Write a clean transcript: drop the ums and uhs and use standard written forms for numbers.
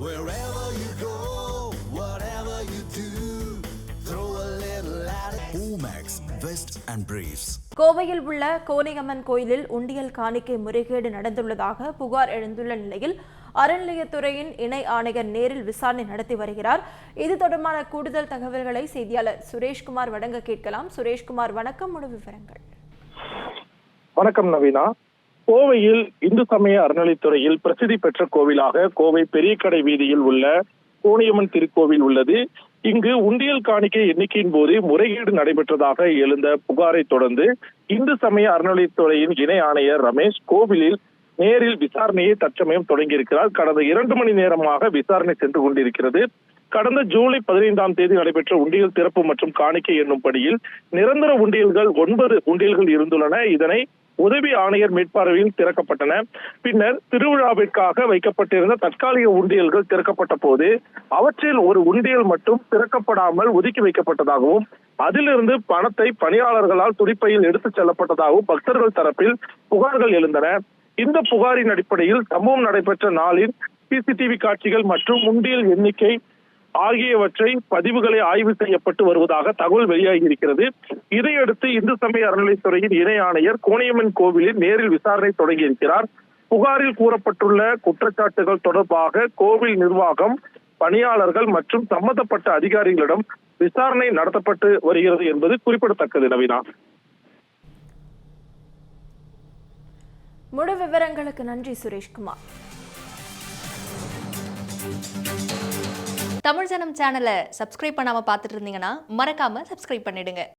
Wherever you go, whatever you do, throw a little at it. Omax, Vest and Briefs. கோவையில் உள்ள கோனியம்மன் கோயிலில் உண்டியல் காணிக்கை முறைகேடு நடந்துள்ளதாக புகார் எழுந்துள்ள நிலையில் அறநிலையத்துறையின் இணை ஆணையர் நேரில் விசாரணை நடத்தி வருகிறார். இது தொடர்பான கூடுதல் தகவல்களை செய்தியாளர் சுரேஷ்குமார் வழங்க கேட்கலாம். சுரேஷ்குமார், வணக்கம். முழு விவரங்கள். வணக்கம் நவீனா. கோவையில் இந்து சமய அறநிலைத்துறையில் பிரசித்தி பெற்ற கோவிலாக கோவை பெரிய கடை வீதியில் உள்ள கோனியம்மன் திருக்கோவில் உள்ளது. இங்கு உண்டியல் காணிக்கை எண்ணிக்கையின் போது முறைகேடு நடைபெற்றதாக எழுந்த புகாரை தொடர்ந்து இந்து சமய அறநிலைத்துறையின் இணை ஆணையர் ரமேஷ் கோவிலில் நேரில் விசாரணையை தற்சமயம் தொடங்கியிருக்கிறார். கடந்த 2 மணி நேரமாக விசாரணை சென்று கொண்டிருக்கிறது. கடந்த ஜூலை 15ஆம் தேதி நடைபெற்ற உண்டியல் திறப்பு மற்றும் காணிக்கை என்னும் படியில் நிரந்தர உண்டியல்கள் 9 உண்டியல்கள் இருந்துள்ளன. இதனை உதவி ஆணையர் மேற்பார்வையில் திறக்கப்பட்டன. பின்னர் திருவிழாவிற்காக வைக்கப்பட்டிருந்த தற்காலிக உண்டியல்கள் திறக்கப்பட்ட போது அவற்றில் ஒரு உண்டியல் மட்டும் திறக்கப்படாமல் ஒதுக்கி வைக்கப்பட்டதாகவும் அதிலிருந்து பணத்தை பணியாளர்களால் துடிப்பையில் எடுத்துச் செல்லப்பட்டதாகவும் பக்தர்கள் தரப்பில் புகார்கள் எழுந்தன. இந்த புகாரின் அடிப்படையில் சம்பவம் நடைபெற்ற நாளின் சிசிடிவி காட்சிகள் மற்றும் உண்டியல் எண்ணிக்கை ஆகியவற்றை பதிவுகளை ஆய்வு செய்யப்பட்டு வருவதாக தகவல் வெளியாகி இருக்கிறது. இதையடுத்து இந்து சமய அறநிலைத்துறையின் இணை ஆணையர் கோனியம்மன் கோவிலில் நேரில் விசாரணை தொடங்கியிருக்கிறார். புகாரில் கூறப்பட்டுள்ள குற்றச்சாட்டுகள் தொடர்பாக கோவில் நிர்வாகம், பணியாளர்கள் மற்றும் சம்பந்தப்பட்ட அதிகாரிகளிடம் விசாரணை நடத்தப்பட்டு வருகிறது என்பது குறிப்பிடத்தக்கது. நவீனா, முழு விவரங்களுக்கு நன்றி சுரேஷ்குமார். தமிழ் ஜனம் சேனலை சப்ஸ்கிரைப் பண்ணாம பார்த்துட்டு இருந்தீங்கன்னா மறக்காம சப்ஸ்கிரைப் பண்ணிடுங்க.